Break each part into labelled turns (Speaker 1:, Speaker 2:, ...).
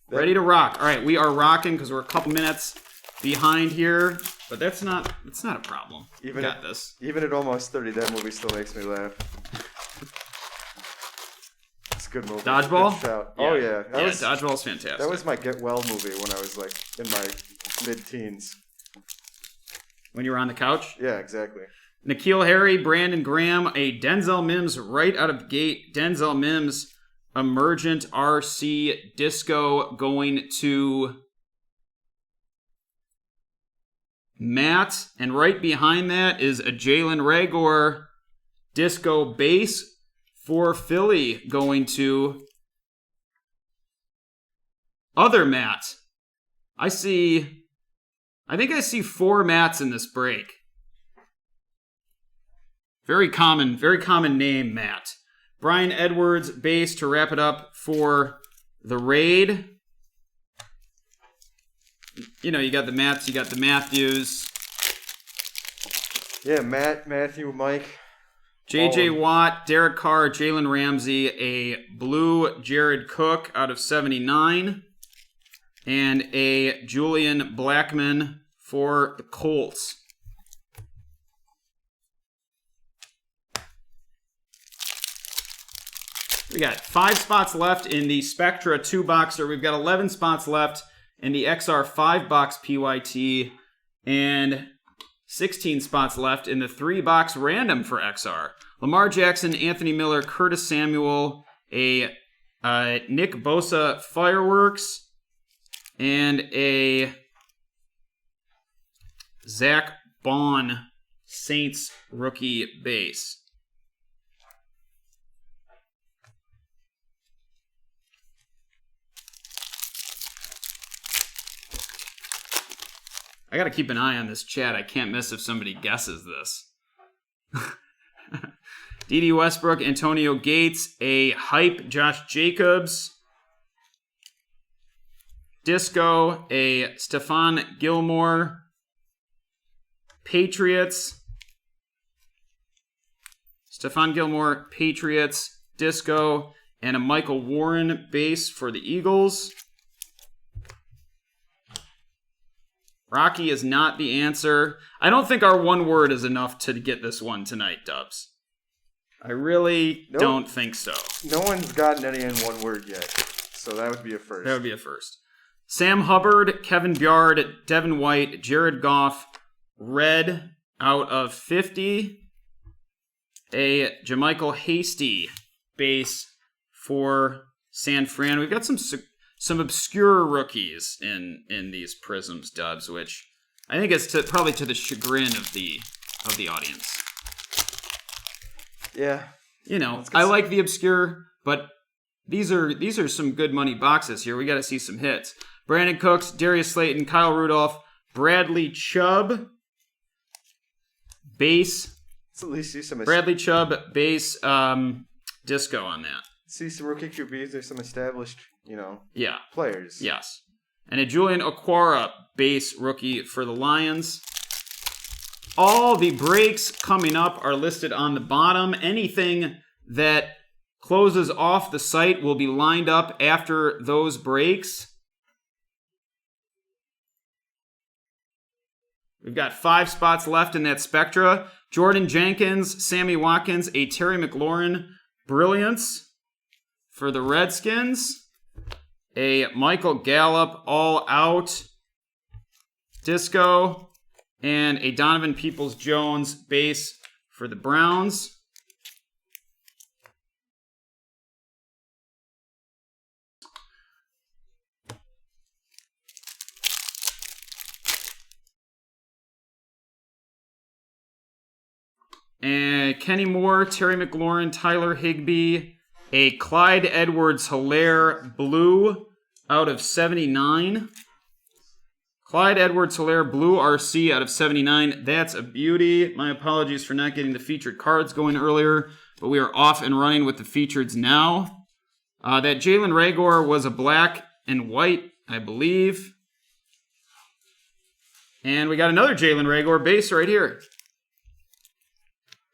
Speaker 1: Ready to rock. All right, we are rocking because we're a couple minutes behind here, but it's not a problem. We got this.
Speaker 2: Even at almost 30, that movie still makes me laugh. It's a good movie.
Speaker 1: Dodgeball?
Speaker 2: Good shout.
Speaker 1: Yeah.
Speaker 2: Oh, yeah.
Speaker 1: Dodgeball's fantastic.
Speaker 2: That was my get well movie when I was like in my mid-teens.
Speaker 1: When you were on the couch?
Speaker 2: Yeah, exactly.
Speaker 1: N'Keal Harry, Brandon Graham, a Denzel Mims right out of the gate. Denzel Mims, Emergent RC Disco going to Matt. And right behind that is a Jalen Reagor Disco Base for Philly going to other Matt. I think I see 4 Matts in this break. Very common name, Matt. Brian Edwards, base to wrap it up for the raid. You know, you got the Matts, you got the Matthews.
Speaker 2: Yeah, Matthew, Mike.
Speaker 1: J.J. Watt, Derek Carr, Jalen Ramsey, a blue Jared Cook out of 79. And a Julian Blackman for the Colts. We got 5 spots left in the Spectra 2-boxer. We've got 11 spots left in the XR 5-box PYT. And 16 spots left in the 3-box random for XR. Lamar Jackson, Anthony Miller, Curtis Samuel, a Nick Bosa Fireworks, and a Zach Bond Saints rookie base. I gotta keep an eye on this chat. I can't miss if somebody guesses this. D.D. Westbrook, Antonio Gates, a hype Josh Jacobs, Disco, a Stephon Gilmore, Patriots, Stephon Gilmore, Patriots, Disco, and a Michael Warren base for the Eagles. Rocky is not the answer. I don't think our one word is enough to get this one tonight, Dubs. I really don't think so.
Speaker 2: No one's gotten any in one word yet, so that would be a first.
Speaker 1: That would be a first. Sam Hubbard, Kevin Byard, Devin White, Jared Goff, red out of 50. A Jermichael Hasty base for San Fran. We've got some obscure rookies in these Prizms, Dubs, which I think is probably to the chagrin of the audience.
Speaker 2: Yeah.
Speaker 1: You know, I like the obscure, but these are some good money boxes here. We got to see some hits. Brandon Cooks, Darius Slayton, Kyle Rudolph, Bradley Chubb, base.
Speaker 2: Let's at least see some.
Speaker 1: Bradley Chubb, base, disco on that.
Speaker 2: See some rookie QBs. There's some established, players.
Speaker 1: Yes. And a Julian Okwara, base rookie for the Lions. All the breaks coming up are listed on the bottom. Anything that closes off the site will be lined up after those breaks. We've got 5 spots left in that Spectra. Jordan Jenkins, Sammy Watkins, a Terry McLaurin Brilliance for the Redskins. A Michael Gallup All Out Disco. And a Donovan Peoples-Jones base for the Browns. And Kenny Moore, Terry McLaurin, Tyler Higbee, a Clyde Edwards-Helaire blue out of 79. Clyde Edwards-Helaire blue RC out of 79. That's a beauty. My apologies for not getting the featured cards going earlier, but we are off and running with the features now. That Jalen Reagor was a black and white, I believe. And we got another Jalen Reagor base right here.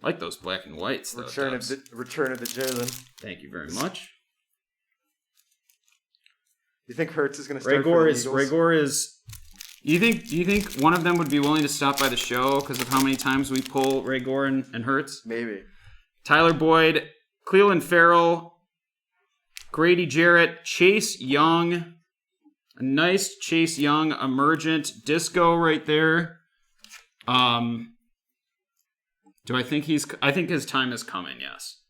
Speaker 1: I like those black and whites, though.
Speaker 2: Return of the Jalen.
Speaker 1: Thank you very much.
Speaker 2: You think Hurts is going to start
Speaker 1: Raygor
Speaker 2: for the
Speaker 1: is
Speaker 2: Eagles?
Speaker 1: Raygor is. Do you think one of them would be willing to stop by the show because of how many times we pull Raygor and Hurts?
Speaker 2: Maybe.
Speaker 1: Tyler Boyd, Cleveland Farrell, Grady Jarrett, Chase Young. A nice Chase Young emergent disco right there. Do I think I think his time is coming, yes.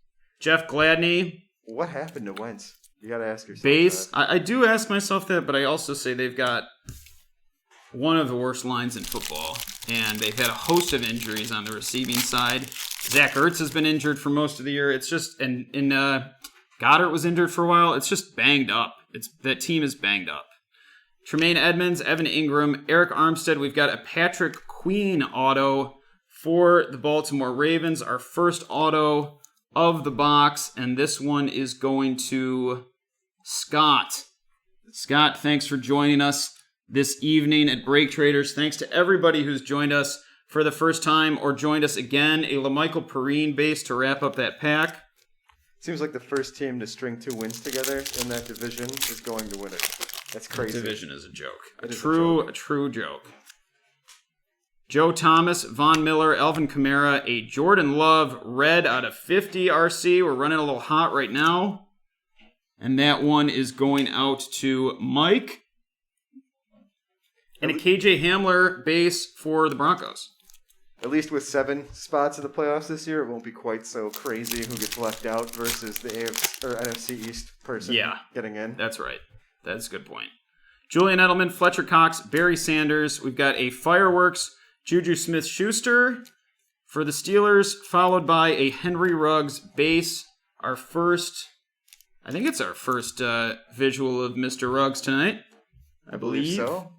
Speaker 1: Jeff Gladney.
Speaker 2: What happened to Wentz? You got to ask yourself
Speaker 1: Base.
Speaker 2: that.
Speaker 1: I do ask myself that, but I also say they've got one of the worst lines in football, and they've had a host of injuries on the receiving side. Zach Ertz has been injured for most of the year. It's just, and Goddard was injured for a while. It's just banged up. That team is banged up. Tremaine Edmonds, Evan Ingram, Eric Armstead. We've got a Patrick Queen auto for the Baltimore Ravens. Our first auto of the box, and this one is going to Scott. Scott, thanks for joining us this evening at BreakTraders. Thanks to everybody who's joined us for the first time or joined us again. A LaMichael Perrine base to wrap up that pack.
Speaker 2: Seems like the first team to string 2 wins together in that division is going to win it. That's crazy.
Speaker 1: The division is a joke. A
Speaker 2: joke.
Speaker 1: true joke. Joe Thomas, Von Miller, Alvin Kamara, a Jordan Love red out of 50 RC. We're running a little hot right now. And that one is going out to Mike. And a KJ Hamler base for the Broncos.
Speaker 2: At least with 7 spots in the playoffs this year, it won't be quite so crazy who gets left out versus the AFC or NFC East person getting in.
Speaker 1: That's right. That's a good point. Julian Edelman, Fletcher Cox, Barry Sanders. We've got a Fireworks Juju Smith-Schuster for the Steelers, followed by a Henry Ruggs base. I think it's our first visual of Mr. Ruggs tonight. I believe
Speaker 2: so.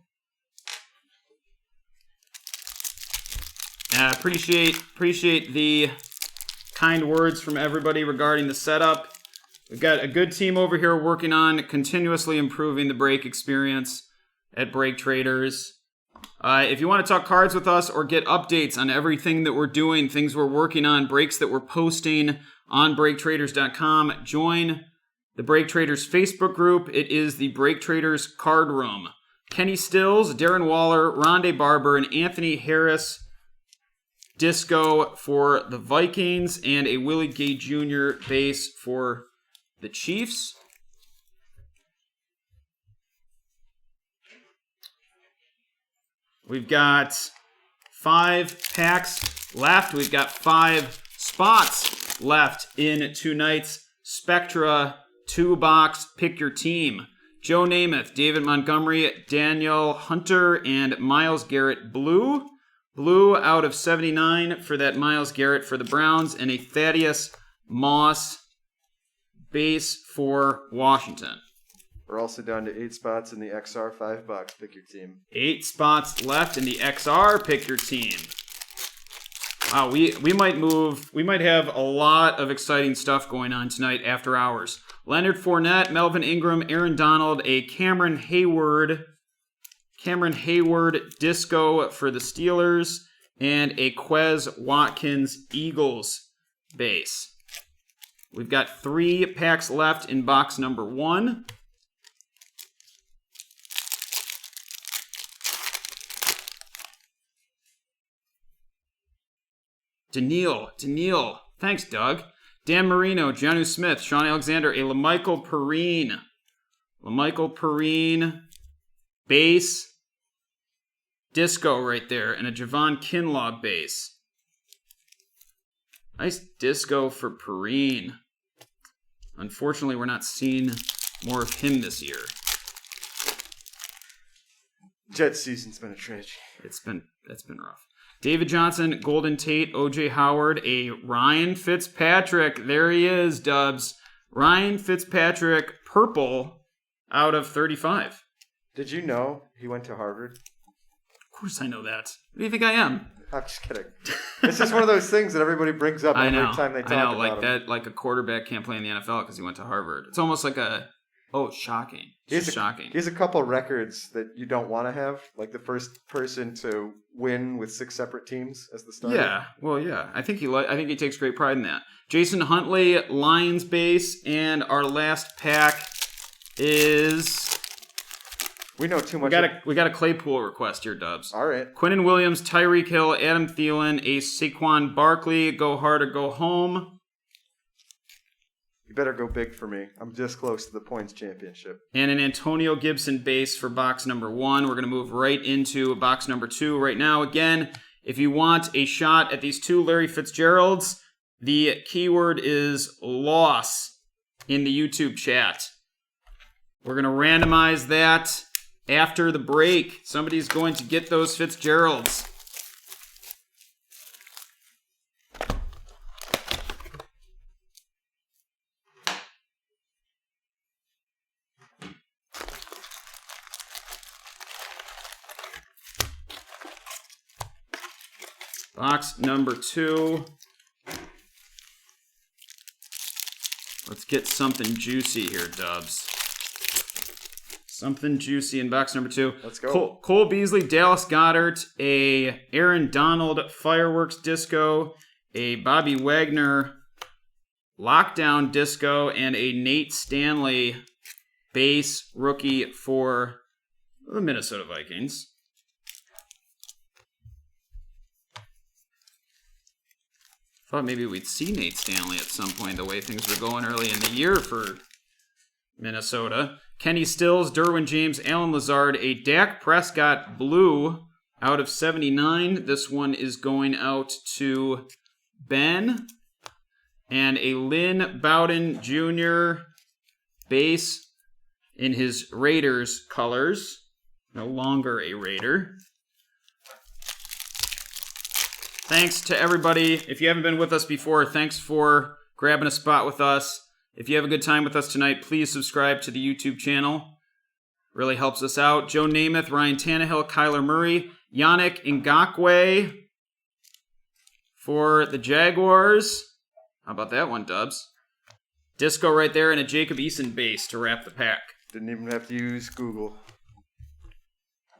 Speaker 1: Appreciate the kind words from everybody regarding the setup. We've got a good team over here working on continuously improving the break experience at BreakTraders. If you want to talk cards with us or get updates on everything that we're doing, things we're working on, breaks that we're posting on BreakTraders.com, join the BreakTraders Facebook group. It is the BreakTraders Card Room. Kenny Stills, Darren Waller, Rondé Barber, and Anthony Harris disco for the Vikings, and a Willie Gay Jr. base for the Chiefs. We've got 5 packs left. We've got 5 spots left in tonight's Spectra 2-box Pick Your Team. Joe Namath, David Montgomery, Daniel Hunter, and Myles Garrett Blue. Blue out of 79 for that Myles Garrett for the Browns, and a Thaddeus Moss base for Washington.
Speaker 2: We're also down to 8 spots in the XR 5-box Pick Your Team.
Speaker 1: 8 spots left in the XR Pick Your Team. Wow, we might have a lot of exciting stuff going on tonight after hours. Leonard Fournette, Melvin Ingram, Aaron Donald, a Cameron Hayward disco for the Steelers, and a Quez Watkins Eagles base. We've got 3 packs left in box number 1. Daniil. Thanks, Doug. Dan Marino, Jonnu Smith, Sean Alexander, a LaMichael Perrine base. Disco right there, and a Javon Kinlaw base. Nice disco for Perrine. Unfortunately, we're not seeing more of him this year.
Speaker 2: Jets season's been a tragedy.
Speaker 1: That's been rough. David Johnson, Golden Tate, OJ Howard, a Ryan Fitzpatrick. There he is, Dubs. Ryan Fitzpatrick, purple out of 35.
Speaker 2: Did you know he went to Harvard?
Speaker 1: Of course I know that. What do you think I am?
Speaker 2: I'm just kidding. It's just one of those things that everybody brings up every time they talk about
Speaker 1: like
Speaker 2: him.
Speaker 1: Like a quarterback can't play in the NFL because he went to Harvard. It's almost like shocking. Shocking.
Speaker 2: He has a couple records that you don't want to have, like the first person to win with 6 separate teams as the starter.
Speaker 1: Yeah. I think he takes great pride in that. Jason Huntley, Lions base, and our last pack is
Speaker 2: We know too much.
Speaker 1: We got a Claypool request here, Dubs.
Speaker 2: All right.
Speaker 1: Quinnen Williams, Tyreek Hill, Adam Thielen, a Saquon Barkley. Go hard or go home.
Speaker 2: You better go big for me. I'm just close to the points championship.
Speaker 1: And an Antonio Gibson base for box number 1. We're going to move right into box number 2 right now. Again, if you want a shot at these 2 Larry Fitzgeralds, the keyword is loss in the YouTube chat. We're going to randomize that after the break. Somebody's going to get those Fitzgeralds. Box number 2. Let's get something juicy here, Dubs. Something juicy in box number 2.
Speaker 2: Let's go.
Speaker 1: Cole Beasley, Dallas Goedert, a Aaron Donald Fireworks Disco, a Bobby Wagner Lockdown Disco, and a Nate Stanley base rookie for the Minnesota Vikings. Thought maybe we'd see Nate Stanley at some point, the way things were going early in the year for Minnesota. Kenny Stills, Derwin James, Alan Lazard, a Dak Prescott blue out of 79. This one is going out to Ben. And a Lynn Bowden Jr. base in his Raiders colors. No longer a Raider. Thanks to everybody. If you haven't been with us before, thanks for grabbing a spot with us. If you have a good time with us tonight, please subscribe to the YouTube channel. Really helps us out. Joe Namath, Ryan Tannehill, Kyler Murray, Yannick Ngakoue for the Jaguars. How about that one, Dubs? Disco right there and a Jacob Eason base to wrap the pack.
Speaker 2: Didn't even have to use Google.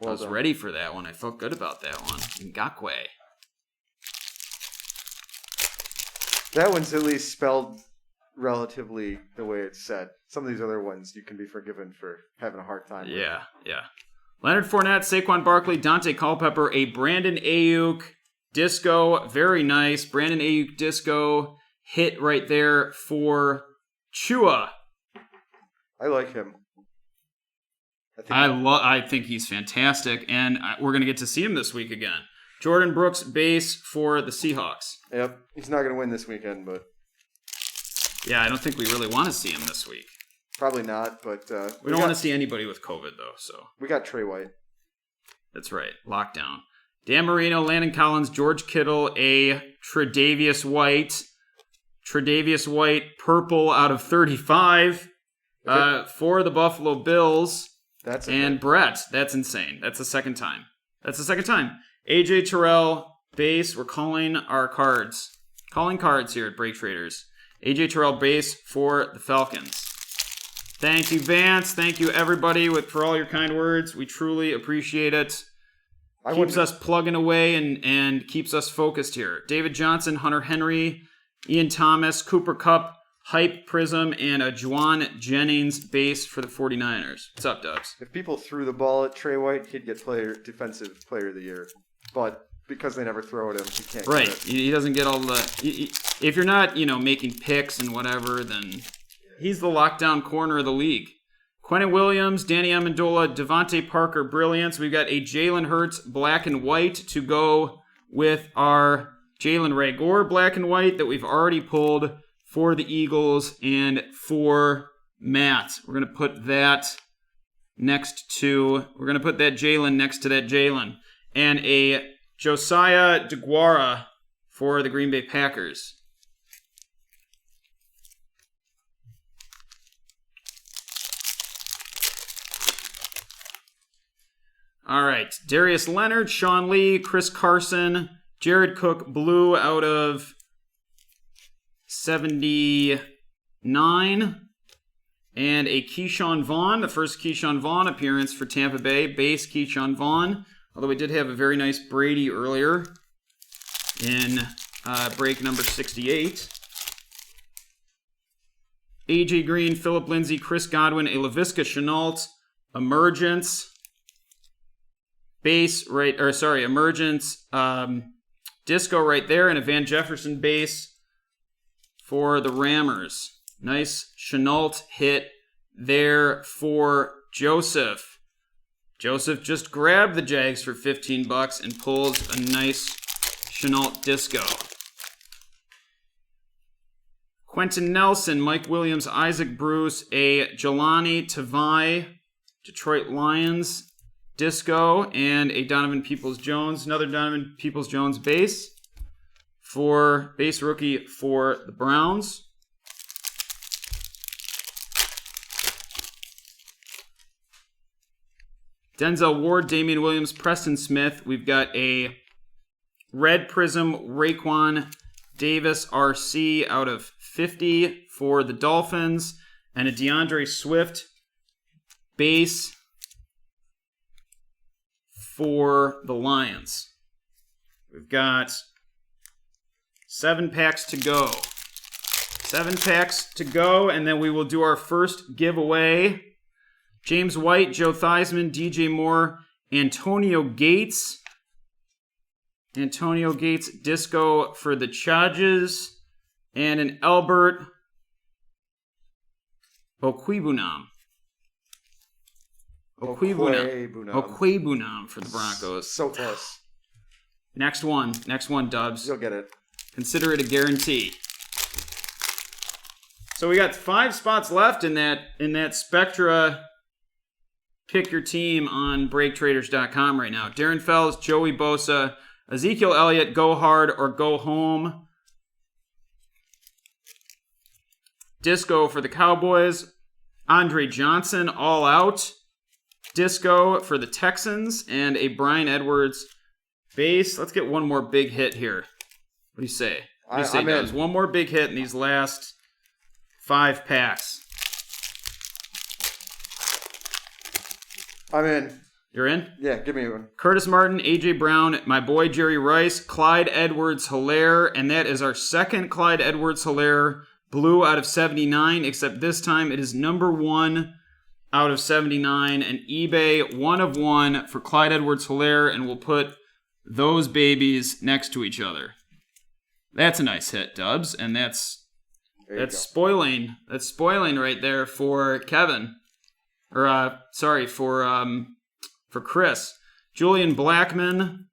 Speaker 1: I was ready for that one. I felt good about that one. Ngakoue.
Speaker 2: That one's at least spelled relatively the way it's said. Some of these other ones you can be forgiven for having a hard time with.
Speaker 1: Yeah. Leonard Fournette, Saquon Barkley, Dante Culpepper, a Brandon Ayuk Disco. Very nice. Brandon Ayuk Disco hit right there for Chua.
Speaker 2: I like him.
Speaker 1: I think he's fantastic, and we're going to get to see him this week again. Jordan Brooks base for the Seahawks.
Speaker 2: Yep. He's not going to win this weekend, but...
Speaker 1: Yeah, I don't think we really want to see him this week.
Speaker 2: Probably not, but...
Speaker 1: we don't want to see anybody with COVID, though, so...
Speaker 2: We got Trey White.
Speaker 1: That's right. Lockdown. Dan Marino, Landon Collins, George Kittle, a Tre'Davious White. Tre'Davious White, purple out of 35 for the Buffalo Bills. And Brett. That's insane. That's the second time. AJ Terrell, base. We're calling our cards. Calling cards here at BreakTraders. AJ Terrell, base for the Falcons. Thank you, Vance. Thank you, everybody, for all your kind words. We truly appreciate it. Keeps us plugging away and keeps us focused here. David Johnson, Hunter Henry, Ian Thomas, Cooper Kupp, Hype Prizm, and a Juwan Jennings base for the 49ers. What's up, Dubs?
Speaker 2: If people threw the ball at Trey White, he'd get Defensive Player of the Year. But because they never throw at him, he can't get it.
Speaker 1: He doesn't get all the... If you're not, making picks and whatever, then he's the lockdown corner of the league. Quinnen Williams, Danny Amendola, Devontae Parker, Brilliance. We've got a Jalen Hurts black and white to go with our Jalen Reagor black and white that we've already pulled for the Eagles and for Matt. We're going to put that Jalen next to that Jalen. And a Josiah DeGuara for the Green Bay Packers. All right. Darius Leonard, Sean Lee, Chris Carson, Jared Cook, blue out of 79. And a Keyshawn Vaughn, the first Keyshawn Vaughn appearance for Tampa Bay, base Keyshawn Vaughn. Although we did have a very nice Brady earlier in break number 68. A.J. Green, Philip Lindsay, Chris Godwin, a Laviska Shenault, Emergence base emergence, disco right there, and a Van Jefferson base for the Rammers. Nice Chenault hit there for Joseph. Joseph just grabbed the Jags for $15 and pulls a nice Chenault disco. Quentin Nelson, Mike Williams, Isaac Bruce, a Jelani Tavai, Detroit Lions disco, and a Donovan Peoples-Jones, another Donovan Peoples-Jones base rookie for the Browns. Denzel Ward, Damian Williams, Preston Smith. We've got a red Prizm Raekwon Davis RC out of 50 for the Dolphins, and a DeAndre Swift base for the Lions. We've got 7 packs to go. 7 packs to go, and then we will do our first giveaway. James White, Joe Theismann, DJ Moore, Antonio Gates. Antonio Gates disco for the Chargers, and an Albert Okwebunam. Okwebunam for the Broncos.
Speaker 2: So close.
Speaker 1: Next one, Dubs.
Speaker 2: You'll get it.
Speaker 1: Consider it a guarantee. So we got 5 spots left in that Spectra pick your team on BreakTraders.com right now. Darren Fells, Joey Bosa, Ezekiel Elliott, go hard or go home. Disco for the Cowboys. Andre Johnson, all out. Disco for the Texans. And a Bryan Edwards base. Let's get one more big hit here. What do you say? What do you say, guys? One more big hit in these last 5 packs.
Speaker 2: I'm in.
Speaker 1: You're in?
Speaker 2: Yeah, give me one.
Speaker 1: Curtis Martin, A.J. Brown, my boy Jerry Rice, Clyde Edwards-Helaire, and that is our second Clyde Edwards-Helaire blue out of 79, except this time it is number 1 out of 79, and eBay 1 of 1 for Clyde Edwards-Helaire, and we'll put those babies next to each other. That's a nice hit, Dubs, and that's spoiling. That's spoiling right there for Kevin. Or for Chris. Julian Blackmon,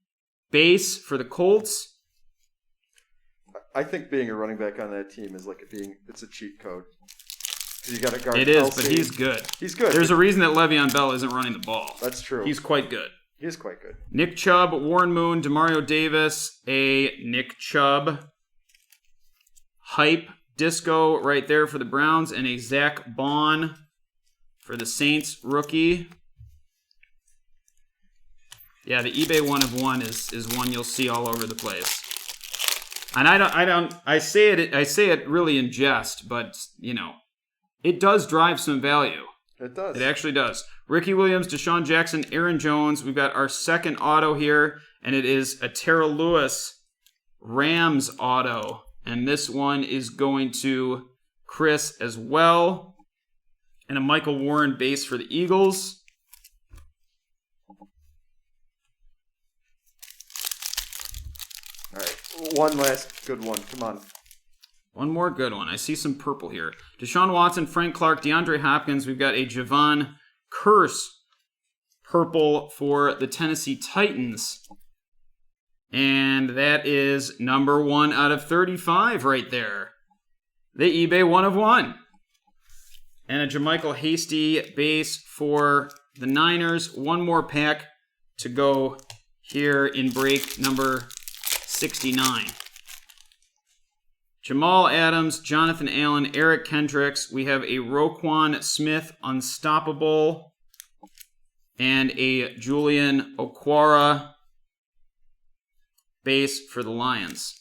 Speaker 1: base for the Colts.
Speaker 2: I think being a running back on that team is it's a cheat code. You got to guard.
Speaker 1: It is, but he's good.
Speaker 2: He's good.
Speaker 1: There's a reason that Le'Veon Bell isn't running the ball.
Speaker 2: That's true.
Speaker 1: He's quite good.
Speaker 2: He is quite good.
Speaker 1: Nick Chubb, Warren Moon, Demario Davis, a Nick Chubb hype disco right there for the Browns, and a Zach Bond for the Saints rookie. Yeah, the eBay 1 of 1 is one you'll see all over the place. And I say it really in jest, but it does drive some value.
Speaker 2: It does.
Speaker 1: It actually does. Ricky Williams, Deshaun Jackson, Aaron Jones. We've got our second auto here, and it is a Terrell Lewis Rams auto. And this one is going to Chris as well. And a Michael Warren base for the Eagles.
Speaker 2: All right. One last good one. Come on.
Speaker 1: One more good one. I see some purple here. Deshaun Watson, Frank Clark, DeAndre Hopkins. We've got a Javon Curse purple for the Tennessee Titans. And that is number 1 out of 35 right there. The eBay 1 of 1. And a Jermichael Hasty base for the Niners. One more pack to go here in break number 69. Jamal Adams, Jonathan Allen, Eric Kendricks. We have a Roquan Smith Unstoppable and a Julian Okwara base for the Lions.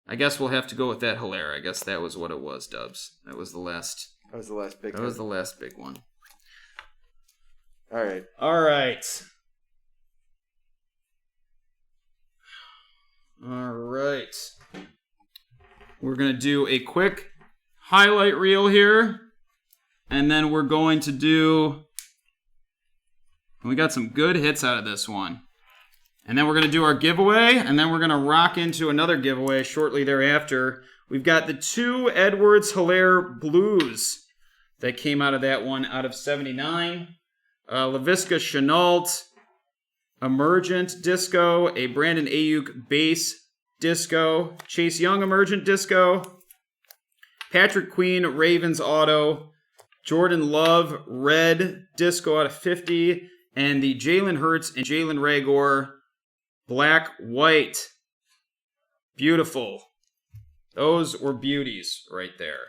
Speaker 1: I guess we'll have to go with that Helaire. I guess that was what it was, Dubs. That was the last.
Speaker 2: That was the last big.
Speaker 1: That was the last big one.
Speaker 2: All right.
Speaker 1: All right. All right. We're going to do a quick highlight reel here. And then we're going to do And we got some good hits out of this one. And then we're going to do our giveaway, and then we're going to rock into another giveaway shortly thereafter. We've got the 2 Edwards-Hilaire Blues that came out of that one out of 79. Laviska Shenault, Emergent Disco, a Brandon Ayuk Base Disco, Chase Young Emergent Disco, Patrick Queen Ravens Auto, Jordan Love Red Disco out of 50, and the Jalen Hurts and Jalen Reagor Black White. Beautiful. Those were beauties right there.